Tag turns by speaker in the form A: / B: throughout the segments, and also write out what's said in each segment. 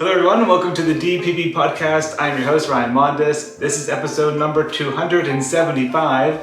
A: Hello everyone, welcome to the DPB podcast. I'm your host, Ryan Mondes. This is episode number 275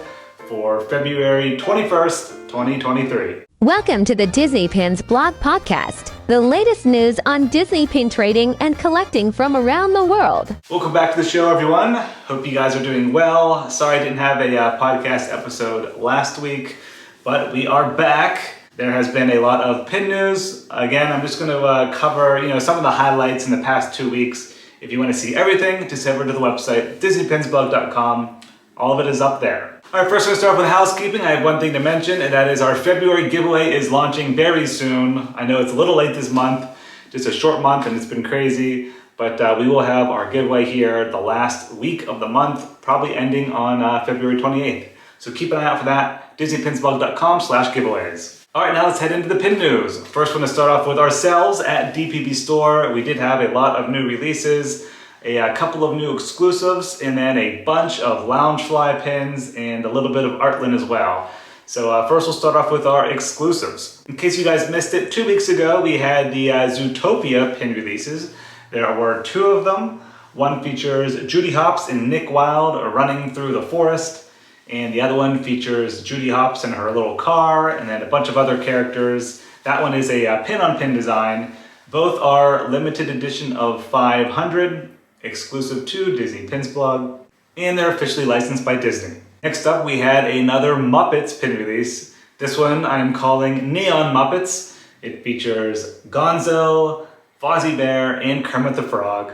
A: for February 21st, 2023.
B: Welcome to the Disney Pins blog podcast, the latest news on Disney pin trading and collecting from around the world.
A: Welcome back to the show, everyone. Hope you guys are doing well. Sorry I didn't have a podcast episode last week, but we are back. There has been a lot of pin news. Again, I'm just going to cover some of the highlights in the past 2 weeks. If you want to see everything, just head over to the website, DisneyPinsBlog.com. All of it is up there. All right, first we're going to start with housekeeping. I have one thing to mention, and that is our February giveaway is launching very soon. I know it's a little late this month, just a short month, and it's been crazy, but we will have our giveaway here the last week of the month, probably ending on February 28th. So keep an eye out for that, DisneyPinsBlog.com/giveaways. All right, now let's head into the pin news. First, we're going to start off with ourselves at DPB Store. We did have a lot of new releases, a couple of new exclusives, and then a bunch of Loungefly pins and a little bit of Artland as well. So first, we'll start off with our exclusives. In case you guys missed it, 2 weeks ago, we had the Zootopia pin releases. There were 2 of them. One features Judy Hopps and Nick Wilde running through the forest. And the other one features Judy Hopps in her little car, and then a bunch of other characters. That one is a pin-on-pin design. Both are limited edition of 500, exclusive to Disney Pins Blog, and they're officially licensed by Disney. Next up, we had another Muppets pin release. This one I'm calling Neon Muppets. It features Gonzo, Fozzie Bear, and Kermit the Frog.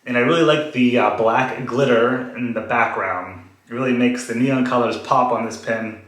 A: And I really like the black glitter in the background. It really makes the neon colors pop on this pin.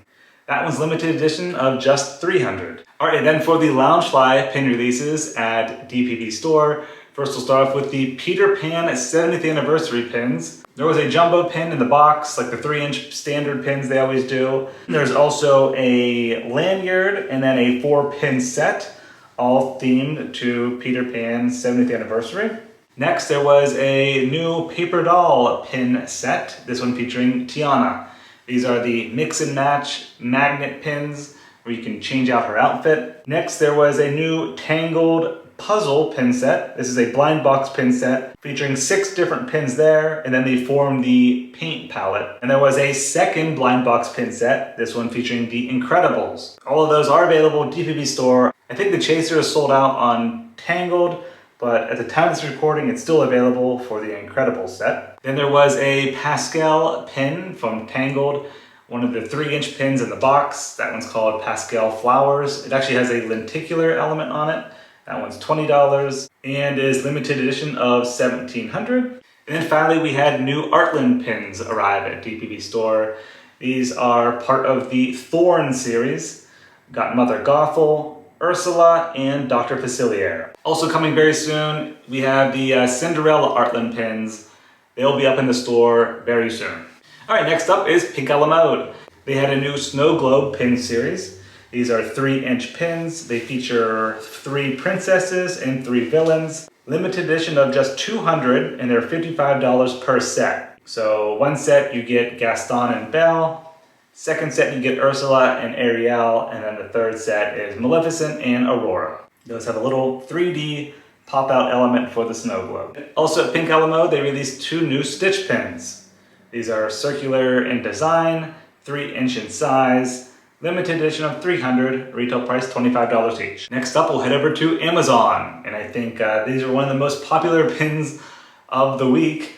A: That one's limited edition of just 300. All right, then for the Loungefly pin releases at DPB Store, first we'll start off with the Peter Pan 70th anniversary pins. There was a jumbo pin in the box, like the 3-inch standard pins they always do. There's also a lanyard and then a 4-pin set, all themed to Peter Pan's 70th anniversary. Next, there was a new paper doll pin set, this one featuring Tiana. These are the mix and match magnet pins where you can change out her outfit. Next, there was a new Tangled puzzle pin set. This is a blind box pin set featuring 6 different pins there, and then they form the paint palette. And there was a second blind box pin set, this one featuring the Incredibles. All of those are available at DPB Store. I think the Chaser is sold out on Tangled, but at the time of this recording, it's still available for the Incredibles set. Then there was a Pascal pin from Tangled, one of the 3-inch pins in the box. That one's called Pascal Flowers. It actually has a lenticular element on it. That one's $20 and is limited edition of 1,700. And then finally, we had new Artland pins arrive at DPB Store. These are part of the Thorn series. Got Mother Gothel, Ursula, and Dr. Facilier. Also coming very soon, we have the Cinderella Artland pins. They'll be up in the store very soon. All right, next up is Pink à la Mode. They had a new Snow Globe pin series. These are 3-inch pins. They feature 3 princesses and 3 villains. Limited edition of just 200, and they're $55 per set. So one set you get Gaston and Belle. Second set you get Ursula and Ariel, and then the third set is Maleficent and Aurora. Those have a little 3D pop-out element for the snow globe. Also at Pink à la Mode, they released 2 new Stitch pins. These are circular in design, 3-inch in size, limited edition of 300, retail price $25 each. Next up, we'll head over to Amazon, and I think these are one of the most popular pins of the week.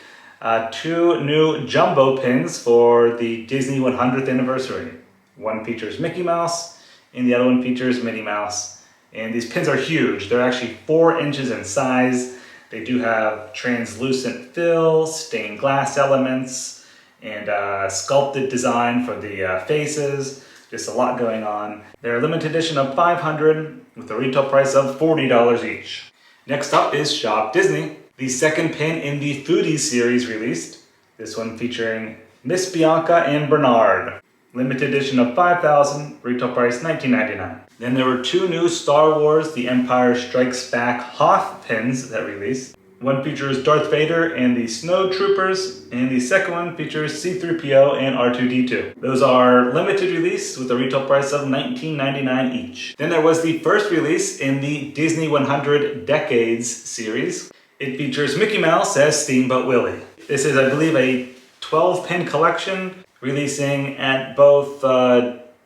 A: 2 new jumbo pins for the Disney 100th anniversary. One features Mickey Mouse, and the other one features Minnie Mouse. And these pins are huge. They're actually 4 inches in size. They do have translucent fill, stained glass elements, and sculpted design for the faces. Just a lot going on. They're a limited edition of 500 with a retail price of $40 each. Next up is Shop Disney. The second pin in the Foodie series released. This one featuring Miss Bianca and Bernard. Limited edition of 5,000, retail price $19.99. Then there were 2 new Star Wars The Empire Strikes Back Hoth pins that released. One features Darth Vader and the Snow Troopers, and the second one features C-3PO and R2-D2. Those are limited release with a retail price of $19.99 each. Then there was the first release in the Disney 100 Decades series. It features Mickey Mouse as Steamboat Willie. This is, I believe, a 12-pin collection releasing at both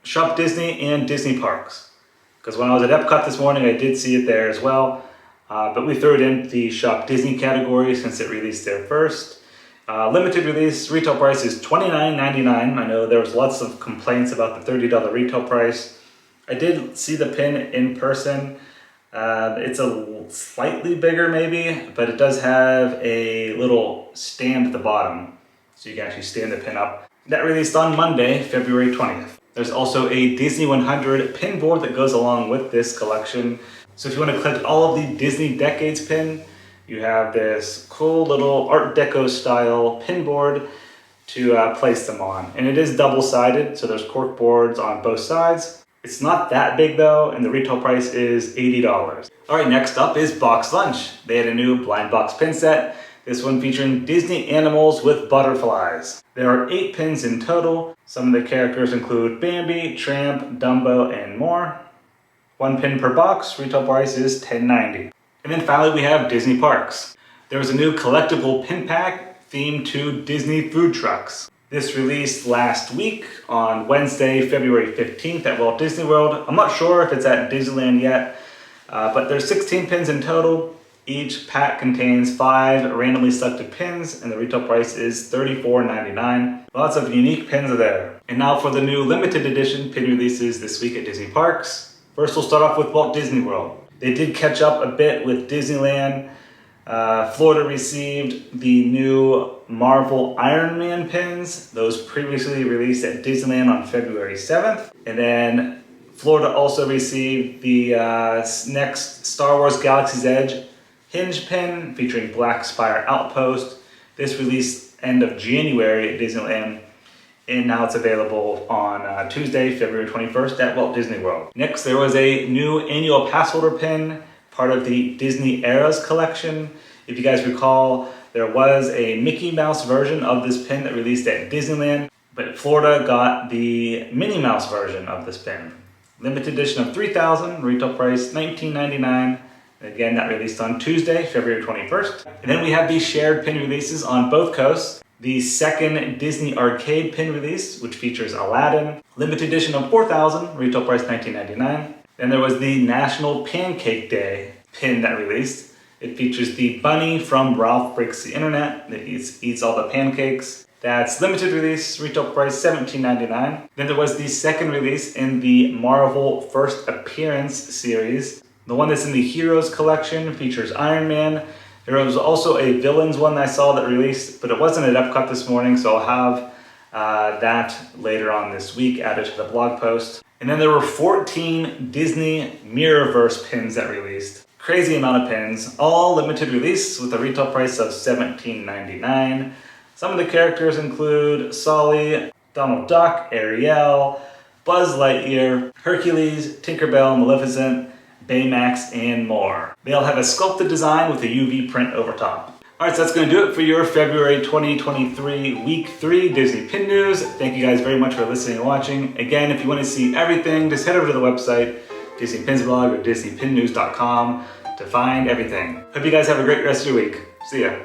A: Shop Disney and Disney parks. Because when I was at Epcot this morning, I did see it there as well. But we threw it in the Shop Disney category since it released there first. Limited release, retail price is $29.99. I know there was lots of complaints about the $30 retail price. I did see the pin in person. It's a slightly bigger maybe, but it does have a little stand at the bottom, so you can actually stand the pin up. That released on Monday, February 20th. There's also a Disney 100 pin board that goes along with this collection. So if you want to collect all of the Disney Decades pin, you have this cool little Art Deco style pin board to place them on. And it is double-sided, so there's cork boards on both sides. It's not that big though, and the retail price is $80. All right, next up is BoxLunch. They had a new blind box pin set. This one featuring Disney animals with butterflies. There are 8 pins in total. Some of the characters include Bambi, Tramp, Dumbo, and more. 1 pin per box, retail price is $10.90. And then finally we have Disney Parks. There was a new collectible pin pack themed to Disney food trucks. This released last week on Wednesday, February 15th at Walt Disney World. I'm not sure if it's at Disneyland yet, but there's 16 pins in total. Each pack contains 5 randomly selected pins, and the retail price is $34.99. Lots of unique pins are there. And now for the new limited edition pin releases this week at Disney Parks. First, we'll start off with Walt Disney World. They did catch up a bit with Disneyland. Florida received the new Marvel Iron Man pins. Those previously released at Disneyland on February 7th. And then Florida also received the next Star Wars Galaxy's Edge hinge pin featuring Black Spire Outpost. This released end of January at Disneyland, and now it's available on Tuesday, February 21st at Walt Disney World. Next, there was a new annual pass holder pin, part of the Disney Eras collection. If you guys recall, there was a Mickey Mouse version of this pin that released at Disneyland, but Florida got the Minnie Mouse version of this pin. Limited edition of 3,000, retail price $19.99. Again, that released on Tuesday, February 21st. And then we have these shared pin releases on both coasts. The second Disney Arcade pin release, which features Aladdin. Limited edition of 4,000, retail price $19.99. Then there was the National Pancake Day pin that released. It features the bunny from Ralph Breaks the Internet that eats all the pancakes. That's limited release, retail price $17.99. Then there was the second release in the Marvel First Appearance series. The one that's in the Heroes collection features Iron Man. There was also a Villains one I saw that released, but it wasn't at Epcot this morning, so I'll have that later on this week added to the blog post. And then there were 14 Disney Mirrorverse pins that released. Crazy amount of pins, all limited release with a retail price of $17.99. Some of the characters include Sully, Donald Duck, Ariel, Buzz Lightyear, Hercules, Tinkerbell, Maleficent, Baymax, and more. They all have a sculpted design with a UV print over top. Alright, so that's going to do it for your February 2023 Week 3 Disney Pin News. Thank you guys very much for listening and watching. Again, if you want to see everything, just head over to the website, Disney Pins blog or DisneyPinNews.com to find everything. Hope you guys have a great rest of your week. See ya.